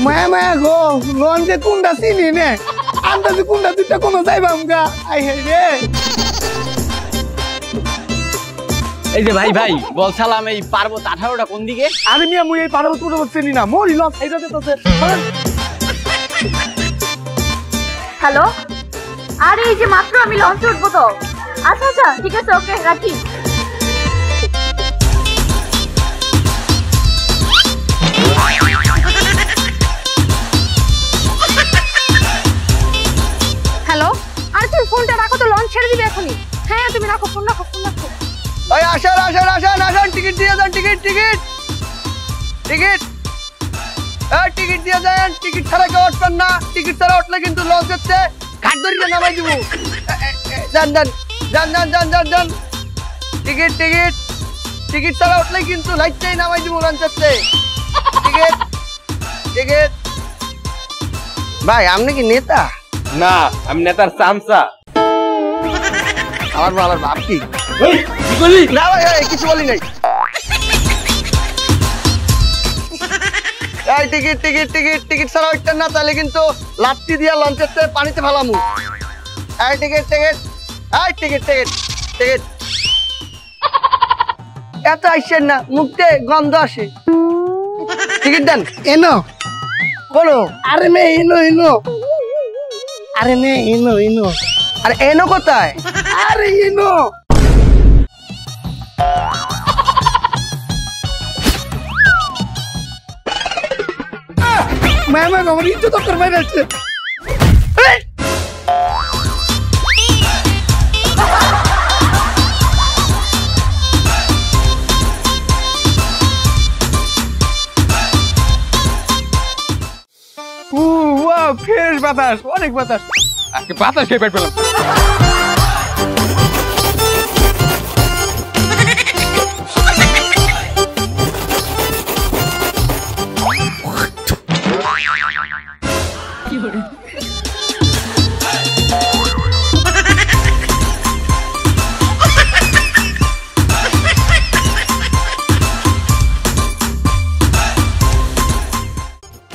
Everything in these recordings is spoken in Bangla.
মায়া মায়া গো লঞ্চে কোনটা চিনি নে আন্দাজে কোনটা দুইটা কোনো যাইবাম গা আই হে রে এই যে ভাই ভাই বলছিলাম এই পার্বত 18টা কোন দিকে? আরে মিয়া মুই এই পার্বত চিনি না মরি লঞ্চ এইটাতে তো হ্যালো আরে এই যে মাত্র আমি লঞ্চে উঠবো তো আচ্ছা আচ্ছা ঠিক আছে ওকে রাখি হ্যালো আরে তুমি ফোনটা রাখো তো লঞ্চ ছেড়ে দিবে এখনই হ্যাঁ তুমি রাখো ফোন রাখো ওই আসেন টিকিট দিয়ে যান টিকিট টিকিট দিয়ে যান টিকিট ছাড়া কেউ উঠবেন না টিকিট ছাড়া উঠলে কিন্তু লঞ্চ হচ্ছে ঘাট ধরিয়ে নামাই দিব যান টিকিট ছাড়া উঠলে কিন্তু লাইটটাই নামাই দিব লঞ্চ হচ্ছে টিকিট ভাই আপনি কি নেতা? না আমি নেতার চামচা। আমার ভাব কি না ভাই কিছু বলি নাই টিকিট ছাড়া উঠতেন না তাহলে কিন্তু লাত্তি দিয়া লঞ্চের পানিতে ফেলামু টিকিট এত আসছেন না মুখতে গন্ধ আসে টিকিট দেন এনো বলো আরে মে এনো আরে মে এনো আরে এনো কোথায় আরে এনো মামা আমার ইজ্জত তো করবে না ফ্রেশ বাতাস অনেক বাতাস আজকে বাতাস খেয়ে পেট পেলাম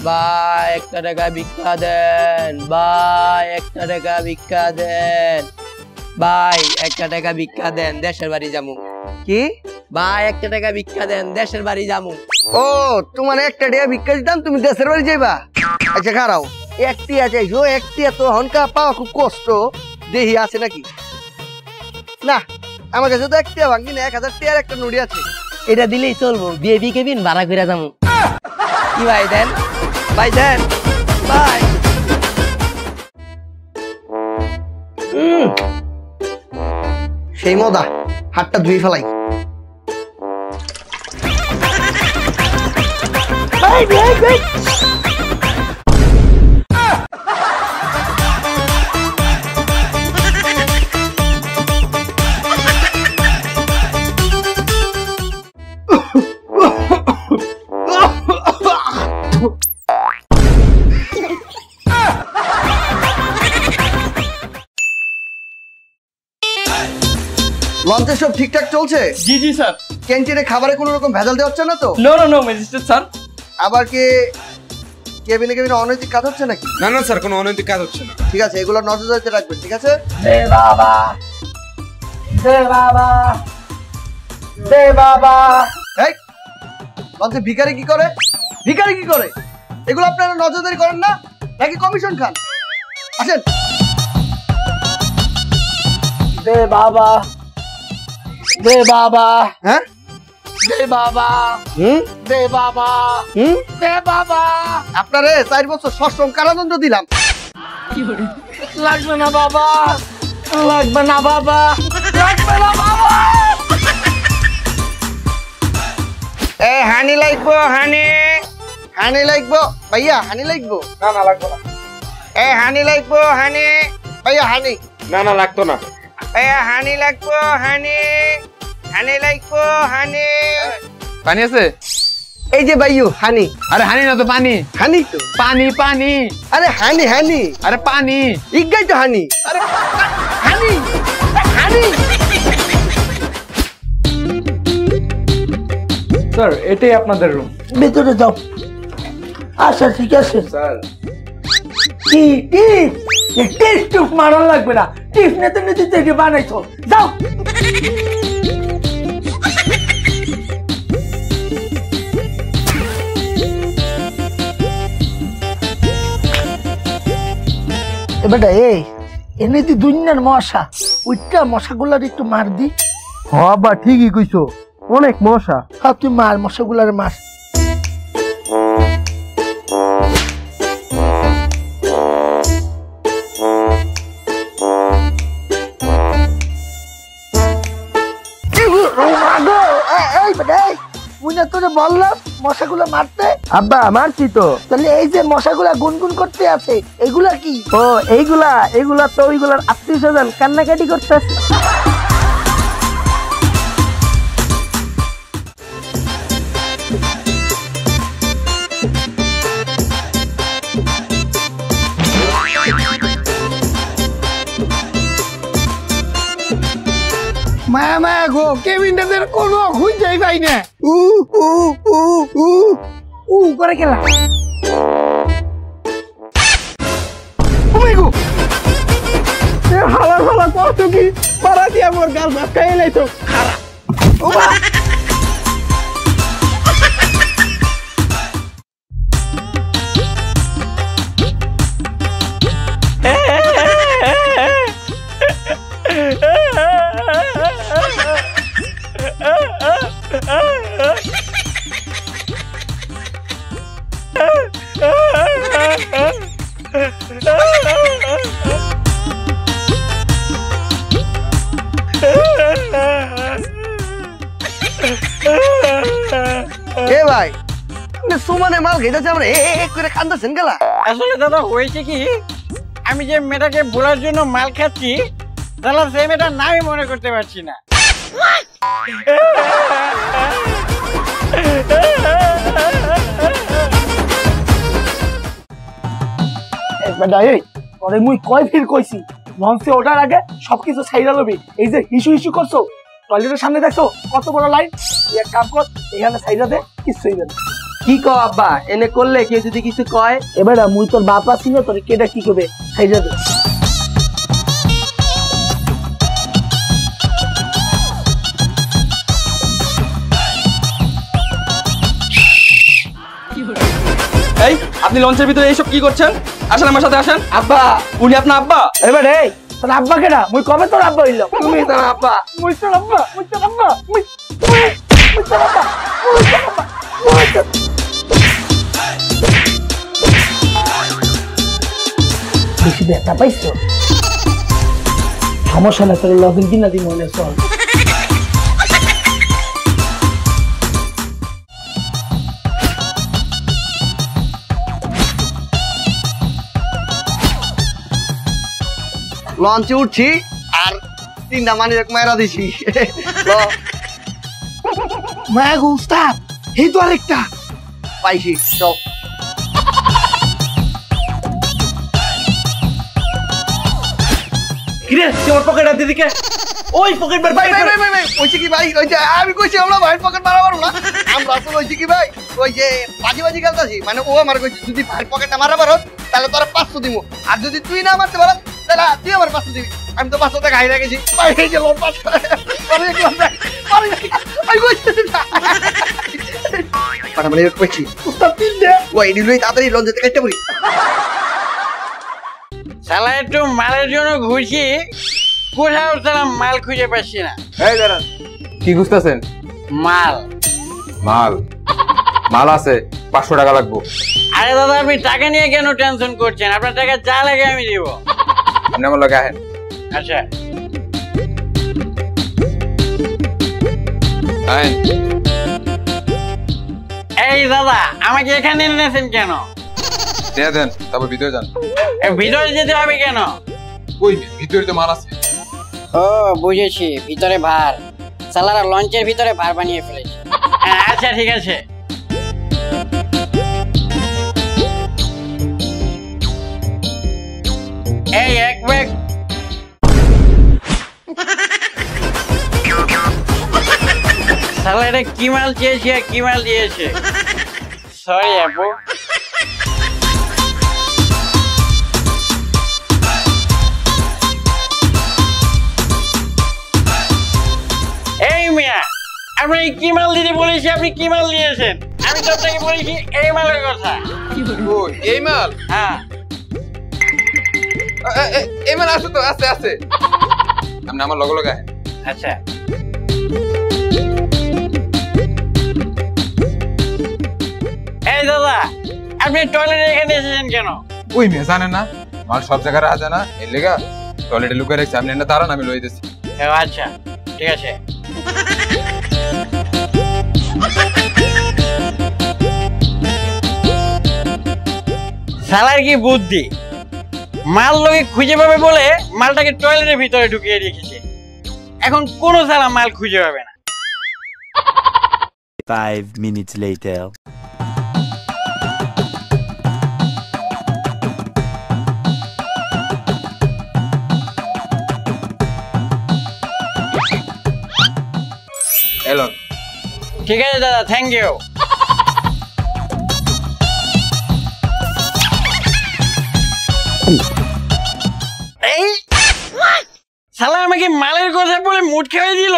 ভাই 1 টাকা ভিক্ষা দেন ভাই 1 টাকা ভিক্ষা দেন ভাই 1 টাকা ভিক্ষা দেন দেশের বাড়ি যামু কি ভাই 1 টাকা ভিক্ষা দেন দেশের বাড়ি যামু ও তোমার 1 টাকা ভিক্ষা দিতাম তুমি দেশের বাড়ি যাইবা আচ্ছা খারাও একটি আছে একটি এত হনকা পাওয়া খুব কষ্ট দেহি আছে নাকি না আমার কাছে তো একটি ভাঙি না 1000 টাকার একটা নুড়ি আছে এটা দিলেই চলবো বিয়ে বিকেবিন ভাড়া করে যামু কি ভাই দেন ভাই দেন ভাই সেই মদা হাতটা ধুয়ে ফেলাই লঞ্চে সব ঠিকঠাক চলছে? জি জি স্যার। ক্যান্টিনে খাবারে কোনো রকম ভেজাল দেওয়া হচ্ছে না তো? No magistrate sir. আবার কি কেবিনে অনৈতিক কাজ হচ্ছে নাকি? না স্যার কোনো অনৈতিক কাজ হচ্ছে না। ঠিক আছে এগুলো নজরদারিতে রাখবেন ঠিক আছে? দে বাবা এই লঞ্চে ভিখারি কি করে এগুলো আপনারা নজরদারি করেন না নাকি কমিশন খান? আসেন দে বাবা হ্যাঁ দে বাবা আপনারে 4 বছর সশ্রম কারাদণ্ড দিলাম লাগবে না বাবা এ হানি লাগবো ভাইয়া হানি লাগবো না লাগতো না। এ হানি লাগবো ভাইয়া হানি না লাগতো না। হানি লাগবো হানি পানি আছে? এই যে ভাইও হানি। আরে হানি না তো পানি। হানি তো পানি আরে হানি আরে পানি ইগাই তো হানি। আরে হানি স্যার এটাই আপনাদের রুম। ভেতরে যাও আচ্ছা ঠিক আছে স্যার কি টিপ মারান লাগবে না, টিপ নিতে নিতে থেকে বানাইছো, যাও। এবারে এই এনে দি দুনিয়ার মশা, ওইটা মশাগুলার একটু মার দি। হ্যাঁ বা ঠিকই কইছো, অনেক মশা। হ্যাঁ তুই মার, মশাগুলার মার। তোরে বললাম মশাগুলো মারতে। আব্বা মারছি তো। তাহলে এই যে মশাগুলা গুনগুন করতে আছে এগুলা কি? ও এইগুলা তো ওইগুলার আত্মীয় স্বজন কান্নাকাটি করতেছে। মায়া মায়া গো, কেবিনটাদের কোনো খুঁজেই পাই না। করে খেলা হালা হালা কত কি পারা দিয়ে আমার গাল বাঁচা এলাই তো খারাপ। ভাই সুমানে মাল খেতেছে আমরা করে কান্দাছেন গেলা। আসলে দাদা হয়েছে কি, আমি যে মেয়েটাকে ভোলার জন্য মাল খাচ্ছি তাহলে সেই মেয়েটার নামই মনে করতে পারছি না। মুই কয় ফির কইছি লঞ্চে ওঠার আগে সবকিছু ছাইরা লবি। এই যে হিসু হিসু করছো টয়লেটের সামনে দেখছো কত বড় লাইন, এক কাম কর এখানে ছাইরা দে, কিছু হইবে না। কি কও আব্বা, এনে করলে কেউ যদি কিছু কয়? এবার মুই তোর বাপ আছি না, তোর কেটা কি করবে, ছাইরা দে। এই আপনি লঞ্চের ভিতরে এইসব কি করছেন? আসেন আমার সাথে আসেন। আব্বা উনি আপনার আব্বা? এবার এই তোর আব্বা কেনা, মুই কবে তোর আব্বা হইল? তুমি তোর আব্বা। মুই তোর আব্বা, মুই তোর আব্বা, মুই তোর আব্বা, বেশি ব্যথা পাইছো? সমস্যা না, তোর লগিন কিনা দিন মনে চল। লঞ্চে উঠছি আর 3টা মানি মায়েরা দিছি। মায়া গো উস্তাদ, এই তো আরেকটা পাইছি, চল। কিরে তোমার পকেট আছে দিকে, ওই পকেট বার ভাই ভাই ভাই ভাই কইছি কি ভাই, ওই যে আমি কইছি আমরা ভাই পকেট মারা পারবো না। আমরা আসলে কইছি কি ভাই, ওই যে বাজি বাজি খেলতাছি, মানে ও আমার কইছে যদি ভাই পকেটটা মারা পারো তাহলে তোরা 500 দিমু, আর যদি তুই না মারতে পারো তাহলে তুই আমার 500 দিবি। আমি তো 500 টাকা হাইরা গেছি ভাই, এই যে লোন পাস করে আমি দেখলাম ভাই আমি কইছি পাটা মানে কইছি উস্তাদ তিন দে। ওই দিলই তাড়াতাড়ি লোন যেতে কাটতে পারি। শালা একটু মালের জন্য ঘুরছি, কোথাও তারা মাল খুঁজে পাচ্ছি না। এই দাঁড়ান, কি খুঁজতেছেন? মাল মাল মাল আছে, 500 টাকা লাগবে। আরে দাদা আপনি টাকা নিয়ে কেন টেনশন করছেন, আপনার টাকা যা লাগে আমি দিব। আপনি আমার লগে আহেন। আচ্ছা আহেন। এই দাদা আমাকে এখানে এনেছেন কেন? দিয়ে দেন, তারপর ভিতরে যান। ভিতরে যেতে হবে কেন? ওই ভিতরে তো মাল আছে। ও বুঝেছি, ভিতরে ভার, সালারা লঞ্চের ভিতরে ভার বানিয়ে ফেলেছে। আচ্ছা ঠিক আছে। এই এক ব্যাগ সালা, এটা কি মাল চেয়েছে আর কি মাল দিয়েছে? সরি আপু। আমি কি মাল দিতে বলেছি, আপনি কি মাল নিয়েছেন? আমি তো আপনাকে বলেছি এই মালের কথা। ও এই মাল? হ্যাঁ এই মাল আছে তো, আছে আছে। আপনি আমার লগে লগে। আচ্ছা এই দাদা, আপনি টয়লেটে এখানে এসেছেন কেন? ওই মেয়ে জানে না মাল সব জায়গায় রাখা যায় না, এর লেগা টয়লেটে লুকিয়ে রেখেছি। আপনি এনে দাঁড়ান, আমি লই দিচ্ছি। আচ্ছা ঠিক আছে। শালার কি বুদ্ধি, মাল লোকে খুঁজে পাবে বলে মালটাকে টয়লেটের ভিতরে ঢুকিয়ে রেখেছে। এখন কোন শালা মাল খুঁজে পাবে না। 5 minutes later. এলো। ঠিক আছে দাদা, থ্যাংক ইউ। এই শালা আমাকে মালের কথা বলে মুড খেয়ে দিল।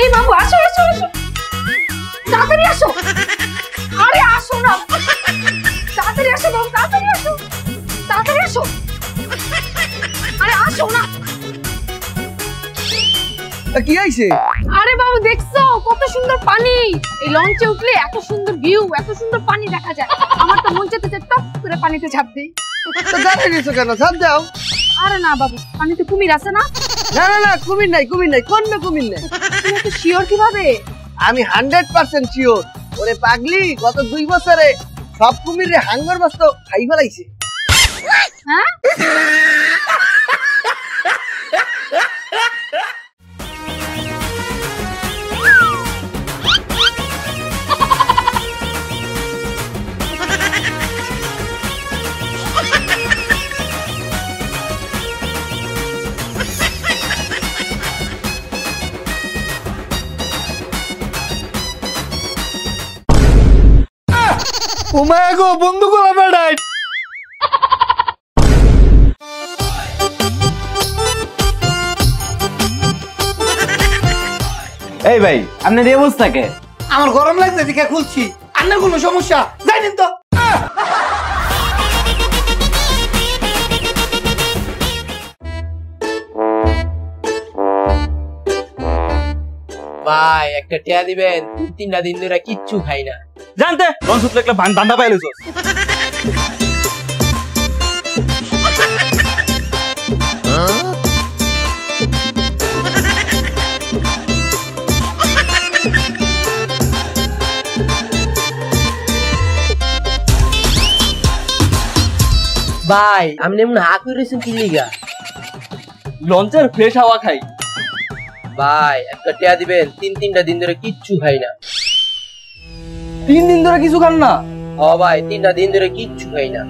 এই বাবু আসো আসো আসো, তাড়াতাড়ি আসো। আরে আসো না, তাড়াতাড়ি আসো বাবু, তাড়াতাড়ি আসো, তাড়াতাড়ি আসো। আরে আসো না। কি হয়েছে? আরে বাবু দেখছো কত সুন্দর পানি, এই লঞ্চে উঠলে এত সুন্দর ভিউ, এত সুন্দর পানি দেখা যায়। আমার তো মন চাইতেছে টপ করে পানিতে ঝাঁপ দেই। তো দাঁড়িয়ে নিছো কেন? ঝাঁপ দাও। আরে না বাবু, পানিতে কুমির আছে না? না না না, কুমির নাই, কুমির নাই, কোন কুমির নাই। তুমি তো শিওর কিভাবে? আমি 100% শিওর। ওরে পাগলি, গত 2 বছরে সব কুমিরে হাঙ্গর মাছ তো খাই ফেলাইছে। হ্যাঁ ওমায় গো, বন্ধু গোলা বেড়াই। এই ভাই, আপনার এই অবস্থা কে? আমার গরম লাগছে দেখে খুলছি। আপনার কোনো সমস্যা জানেন তো? ভাই একটা টিয়া দিবেন, 3-4 দিন ধরে কিচ্ছু খাই না। জানতে লঞ্চ উঠলে একটা ধান্দা পাইলিস। ভাই আপনি এমন হা করে রয়েছেন কি লিগা? লঞ্চের ফ্রেশ হাওয়া খাই। ভাই একটা টিয়া দিবেন, 3-4 দিন ধরে কিচ্ছু খাই না। 3 দিন ধরে কিছু খান না? ও ভাই 3 দিন ধরে কিচ্ছু খাই না।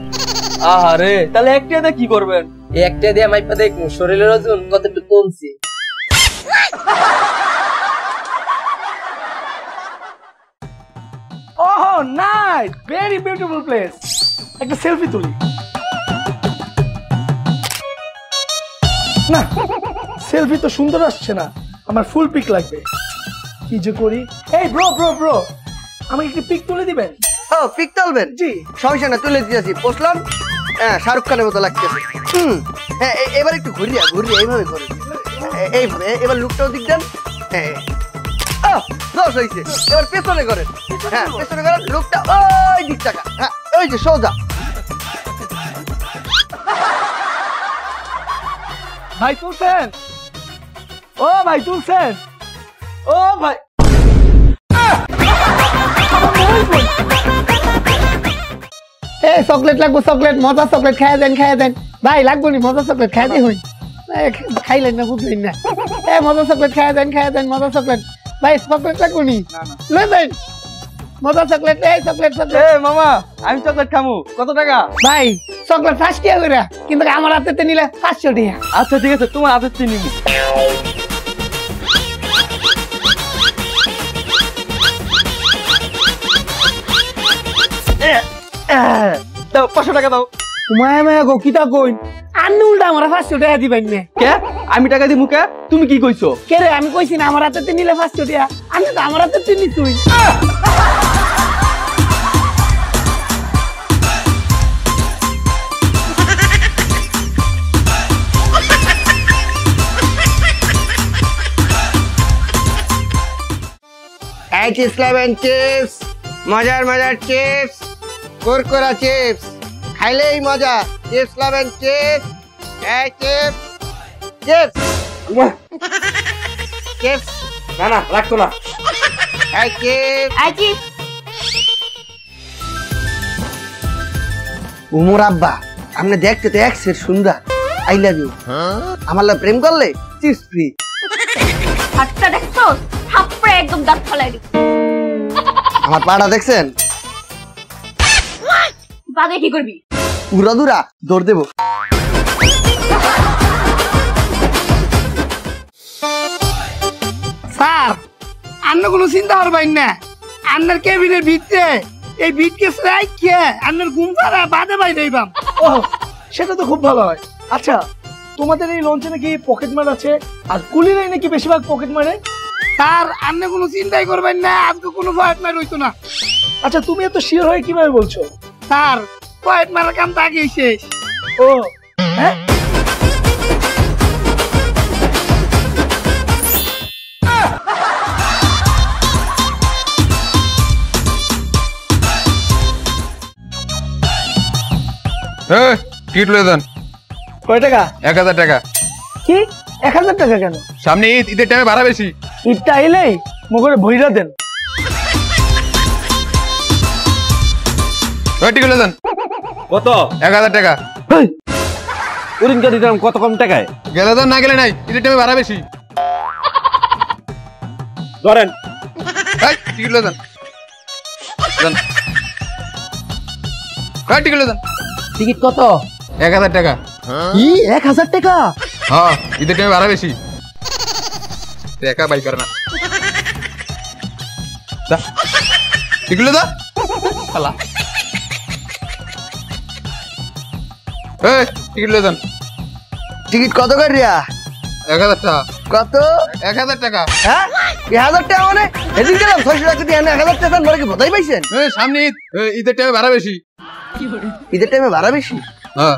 আহারে, তাহলে একটা দিয়ে কি করবেন? এই একটা দিয়ে মাইপা দেখুন শরীরের ওজন কতটুকু কমছে। ওহো নাইস, ভেরি বিউটিফুল প্লেস। একটা সেলফি তুলি। না, সেলফি তো সুন্দর আসছে না, আমার ফুল পিক লাগবে। কি যে করি? এই ব্রো ব্রো ব্রো, আমাকে একটু পিক তুলে দিবেন? ও পিক তুলবেন? জি। সমস্যা না, তুলে দিয়েছি। পোস্টলাম। হ্যাঁ, শাহরুখ খানের মতো লাগতেছে। হ্যাঁ, এবার একটু ঘুরিয়া ঘুরিয়া এইভাবে ঘুরি, এইভাবে। এবার লুকটাও দিক দেন। হ্যাঁ, দোষ হয়েছে। এবার পেছনে করেন। হ্যাঁ, পেছনে করেন। লুকটা ওই দিক টাকা। হ্যাঁ, ওই যে সোজা। ভাই তুলছেন? ও ভাই তুলছেন? ও ভাই, এই চকলেট লাগবো, চকলেট, মজা চকলেট খাইয়া দেন, খাইয়া দেন ভাই। লাগবো নি মজা চকলেট? খাই দে হই, খাইলেন না, বুঝলেন না। মজা চকলেট খাইয়া দেন, খাইয়া দেন, মজা চকলেট ভাই। চকলেট লাগবো নি? লই দেন মজা চকলেট। এই চকলেট চকলেট। মামা, আমি চকলেট খামু, কত টাকা? ভাই চকলেট 5 টাকা করে, কিন্তু আমার হাতে নিলে 500 টাকা। আচ্ছা ঠিক আছে, তোমার হাতে নিবো। দাও 500 টাকা দাও। মায়া মায়া গো কিতা কইন আন্নি উল্টা আমার 500 টাকা দিবেন না কে আমি টাকা দিমু কে তুমি কি কইছো কে রে আমি কইছি না আমার হাতে নিলে 500 টাকা আমি তো আমার হাতে নি তুই এই চিপস খাবেন চিপস মজার মজার চিপস কুরকুরা চিপস খাইলেই মজা চিপস খাবেন চিপস এই চিপস চিপস চিপস না না রাখতো না এই চিপস আইজি উমর আব্বা আপনি দেখতে তো এক্সের সুন্দর আই লাভ ইউ আমার লাগে প্রেম করলে চিপস ফ্রি হাতটা দেখছো থাপ্পড়ে একদম দাঁত ফালাই দিই আমার পাড়া দেখছেন বাদে কি করবি উড়া দুরা দৌড় দেবো স্যার আন্ন কোনো চিন্তা করবেন না আন্নার কেবিনের ভিতরে এই বিটকে রাইখে আন্নার ঘুম পাড়া বাদে বাইরে যাইবাম ও সেটা তো খুব ভালো হয়। আচ্ছা তোমাদের এই লঞ্চে নাকি পকেট মার আছে আর কুলিরাই নাকি বেশিরভাগ পকেট মারে। স্যার আন্ন কোনো চিন্তাই করবেন না আজকে কোনো পয়েন্ট মার হইতো না আচ্ছা তুমি এত শিওর হয়ে কিভাবে বলছো? স্যার পয়েন্ট মারার কাম তো আগেই শেষ ও হ্যাঁ টিকিট লয়ে দেন। কয় টাকা? 1000 টাকা। কি 1000 টাকা কেন? সামনে ঈদ, ঈদের টাইমে ভাড়া বেশি। ঈদটা এলেই মগরে ভইরা দেন। টিকিট লয়ে দেন। কত? 1000 টাকা। উড়িনকা দিতাম কত কম টাকায়? গেলে দেন, না গেলে নাই, ঈদের টাইমে ভাড়া বেশি। ধরেন টিকিট লয়ে দেন। দেন। টিকিট লয়ে দেন। টিকিট কত? 1000 টাকা। কি 1000 টাকা? হ্যাঁ, ঈদের টাইমে ভাড়া বেশি। টাকা বাই করে না। দা টিকিট লয়ে দা। শালা টিকিট লয়ে দেন। টিকিট কত করিয়া? 1000 টাকা। কত? 1000 টাকা। হ্যাঁ 1000 টাকা মানে এদিন গেলাম 600 টাকা দিয়ে 1000 টাকা মরে কি বোধাই পাইছেন? সামনে ঈদ, ঈদের টাইমে ভাড়া বেশি। ঈদের টাইমে ভাড়া বেশি? হ্যাঁ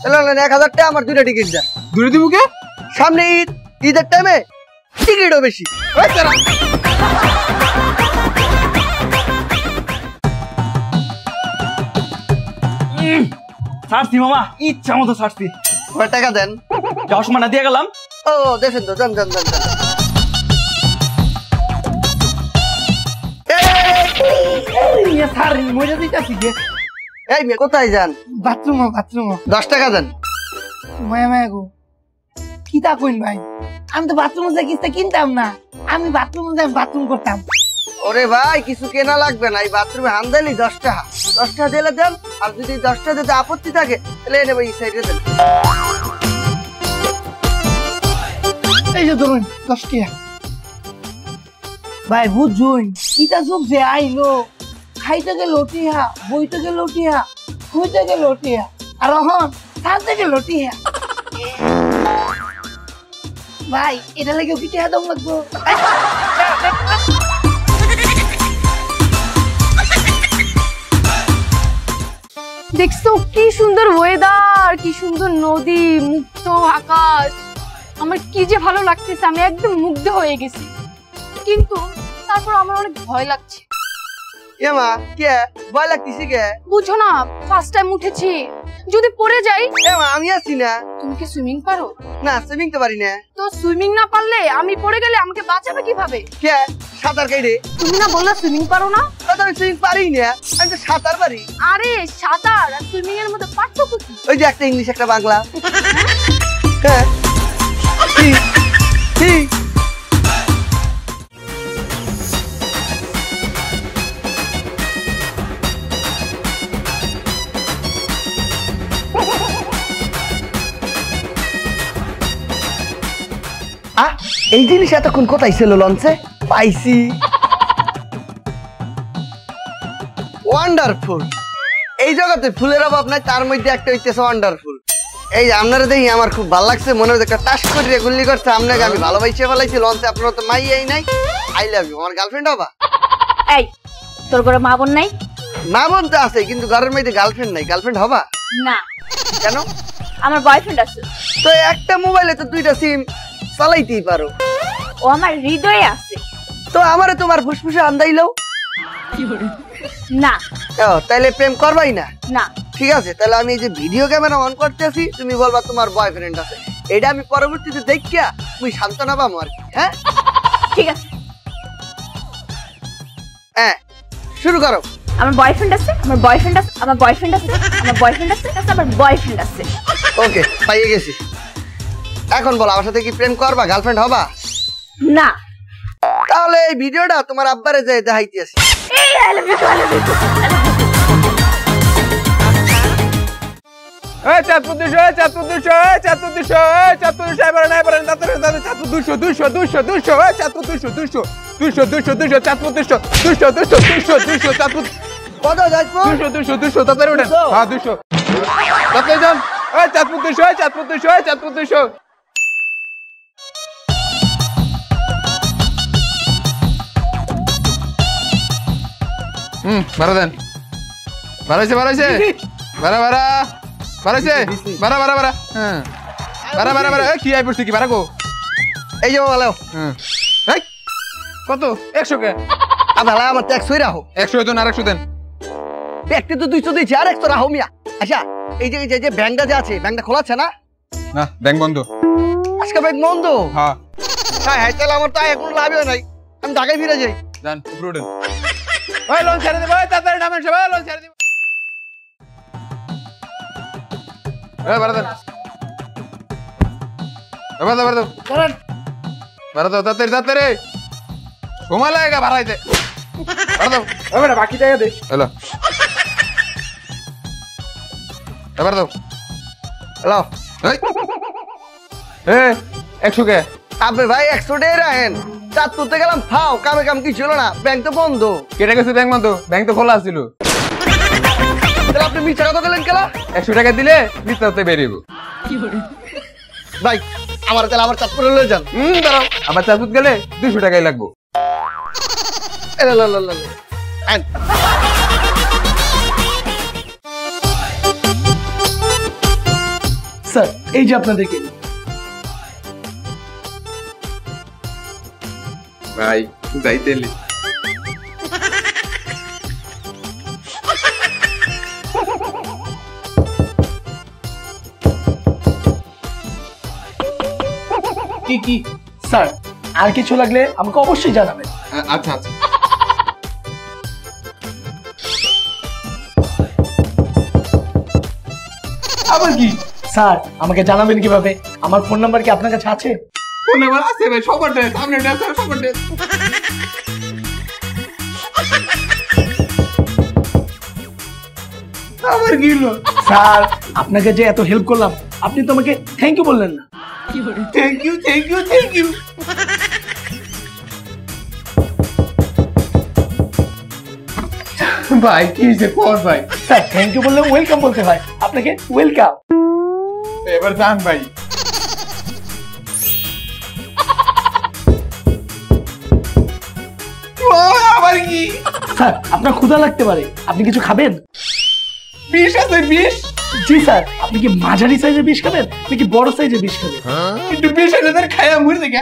চলো 1000 টাকা আমার 2টা টিকিট দেন। দূরে দিব কে? সামনে ঈদ, ঈদের টাইমে টিকিটও বেশি। ছাড়ছি মামা ইচ্ছা মতো ছাড়ছি। কয় টাকা দেন? যাওয়ার সময় না দিয়ে গেলাম। ও দেখেন তো যান যান যান যান। স্যার মজা দিতেছি যে এই মেয়ে কোথায় যান? বাথরুম 10 টাকা দেন। মায়া মায়া গো কিতা কইন ভাই আমি তো বাথরুমে যাই কিস্তা কিনতাম না আমি বাথরুমে যাই বাথরুম করতাম ওরে ভাই কিছু কেনা লাগবে না, এই বাথরুমে হান্দালি 10 টাকা। 10 টাকা দিলে দেন, আর যদি 10 টাকা দিতে আপত্তি থাকে তাহলে এনে এই সাইডে দেন। এই যে ধরুন 10 টাকা ভাই বুঝুন কিতা চোখ যে আইলো খাইতে গেল টিহা বইতে গেল টিহা খুঁজতে গেল টিহা আর এখন খাইতে গেল টিহা ভাই এটা লাগে কি টিহা দম লাগবো দেখছো কি সুন্দর ওয়েদার, কি সুন্দর নদী, মুক্ত আকাশ, আমার কি যে ভালো লাগতেছে, আমি একদম মুগ্ধ হয়ে গেছি। কিন্তু তারপর আমার অনেক ভয় লাগছে। এ মা কে ভয় লাগতেছে কে? বুঝো না, ফার্স্ট টাইম উঠেছি, যদি পড়ে যাই। এ মা আমি আছি না। তুমি কি সুইমিং পারো? না সুইমিং তো পারি না। তো সুইমিং না পারলে আমি পড়ে গেলে আমাকে বাঁচাবে কিভাবে? কে সাঁতার কাইরে? তুমি না বললা সুইমিং পারো না? আমি সুইমিং পারি না, আমি তো সাঁতার পারি। আরে সাঁতার আর সুইমিং এর মধ্যে পার্থক্য কি? ওই যে একটা ইংলিশ একটা বাংলা। হ্যাঁ কি কি এই জিনিস এতক্ষণ কোথায় ছিল লঞ্চে? পাইছি। ওয়ান্ডারফুল। এই জগতে ফুলের অভাব নাই, তার মধ্যে একটা হইতেছে ওয়ান্ডারফুল। এই যে আপনারা দেখি আমার খুব ভালো লাগছে, মনে হচ্ছে একটা টাস করে গুল্লি করছে আপনাকে, আমি ভালোবাসে ফেলাইছি লঞ্চে, আপনার তো মাইয়াই নাই। আই লাভ ইউ, আমার গার্লফ্রেন্ড হবা? এই তোর ঘরে মা বোন নাই? মা বোন তো আছে, কিন্তু ঘরের মধ্যে গার্লফ্রেন্ড নাই। গার্লফ্রেন্ড হবা? না। কেন? আমার বয়ফ্রেন্ড আছে। তো একটা মোবাইলে তো 2টা সিম চালাইতেই পারো। ও আমার হৃদয়ে আছে। তো আমারে তোমার ফুসফুসে আন্দাইলো না। তাইলে প্রেম করবাই না? না। ঠিক আছে, তাহলে আমি এই যে ভিডিও ক্যামেরা অন করতেছি, তুমি বলবা তোমার বয়ফ্রেন্ড আছে, এটা আমি পরবর্তীতে দেখিয়া তুমি সান্ত্বনা পাবো আর কি। হ্যাঁ ঠিক আছে, হ্যাঁ শুরু করো। আমার বয়ফ্রেন্ড আছে, আমার বয়ফ্রেন্ড আছে, আমার বয়ফ্রেন্ড আছে, আমার বয়ফ্রেন্ড আছে, আমার বয়ফ্রেন্ড আছে। ওকে, পাইয়ে গেছি। এখন বলো, আমার সাথে কি প্রেম করবা? গার্লফ্রেন্ড হবা? না। তাহলে এই ভিডিওটা তোমার আব্বারে যাই দেখাইতেছি। এই I love you, I love you. এই 400 400 400 400 এবার না এবার না 400 200 200 200 400 200 200 200 200 400 200 200 200 400 কত যাইবো? 200 200 তাড়াতাড়ি ওঠেন। হ্যাঁ 200 তাড়াতাড়ি যান। এই 400 400 বাড়া দেন। বাড়াইছে বাড়াইছে বাড়া বাড়া বাড়াইছে বাড়া বাড়া বাড়া। হ্যাঁ বাড়া বাড়া বাড়া। কি আই পড়ছে কি বাড়া গো? এই যে বলো। হ্যাঁ এই কত? 100 কে? আবার আমার ট্যাক্স হই রাখো। 100 দেন আর 100 দেন। ব্যক্তি তো 200 দিয়েছি, আর 100 রাখো মিয়া। আচ্ছা এই যে ব্যাংকটা যে আছে, ব্যাংকটা খোলা আছে না? না, ব্যাংক বন্ধ। আজকে ব্যাংক বন্ধ? হ্যাঁ হ্যাঁ, তাহলে আমার তো এখন লাভই নাই, আমি ঢাকায় ফিরে যাই। যান উপরে উঠেন। ওই লোন ছেড়ে দেব, ওই তাড়াতাড়ি নামেন সবাই, লোন ছেড়ে দেব। এই বাড়া দেন। বাড়া দাও বাড়া দাও বাড়া দাও তাড়াতাড়ি তাড়াতাড়ি, সময় লাগেগা বাড়াইতে। বাড়া দাও। এবারে বাকি টাকা দে। হ্যালো এবার দাও। হ্যালো এই 100 কে? আপনি ভাই 100 টাকা রাখেন, চাঁদ তুলতে গেলাম, ফাও কামে কাম কি ছিল না, ব্যাংক তো বন্ধ। কেটে গেছে ব্যাংক বন্ধ? ব্যাংক তো খোলা ছিল। তাহলে আপনি মিথ্যা কথা বললেন কেন? 100 টাকা দিলে মিথ্যাতে বেরিয়ে ভাই আমার তাহলে আবার চাঁদপুরে লয়ে যান। দাঁড়াও, আবার চাঁদপুর গেলে 200 টাকাই লাগবো। স্যার এই যে আপনাদেরকে ভাই যাইতেলি। কি স্যার, আর কিছু লাগলে আমাকে অবশ্যই জানাবেন। আচ্ছা আচ্ছা। আবার কি স্যার, আমাকে জানাবেন কিভাবে? আমার ফোন নাম্বার কি আপনার কাছে আছে? ফোন নাম্বার আছে ভাই, সবার দেন, সামনে আছে সবার দেন। আবার কি হলো? স্যার আপনাকে যে এত হেল্প করলাম, আপনি তো আমাকে থ্যাংক ইউ বললেন না। Thank you thank you thank you. ভাই কি হয়েছে কোন ভাই? স্যার থ্যাংক ইউ বললে ওয়েলকাম বলতে হয়, আপনাকে ওয়েলকাম। এবার যান ভাই। আবার কি? স্যার আপনার ক্ষুধা লাগতে পারে, আপনি কিছু খাবেন? বিষ আছে বিষ? জি স্যার, আপনি কি মাঝারি সাইজের বিষ খাবেন নাকি বড় সাইজের বিষ খাবেন? একটু বিষ আছে খায়া মরে দেখে।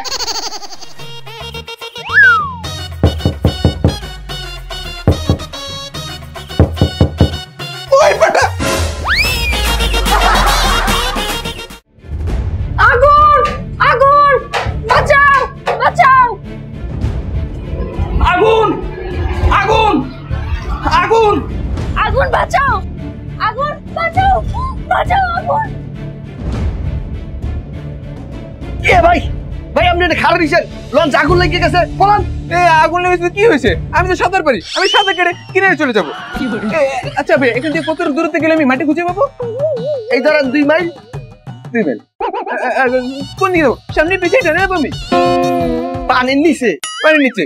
ওই পাটা আগুন আগুন, বাঁচাও বাঁচাও। আগুন আগুন আগুন আগুন বাঁচাও, আগুন বাঁচাও, বাঁচাও আগুন। কে ভাই? ভাই আপনি এটা খারাপ দিচ্ছেন, লঞ্চ আগুন লেগে গেছে, বলেন। আগুন লেগেছে কি হয়েছে? আমি তো সাঁতার পারি, আমি সাঁতার কেটে কিনারে চলে যাবো। আচ্ছা ভাই, এখান থেকে কত দূরত্বে গেলে আমি মাটি খুঁজে পাবো? এই ধরেন 2 মাইল। 2 মাইল? কোন দিকে যাবো? সামনে পিছিয়ে ডানে আমি পানির নিচে। পানির নিচে?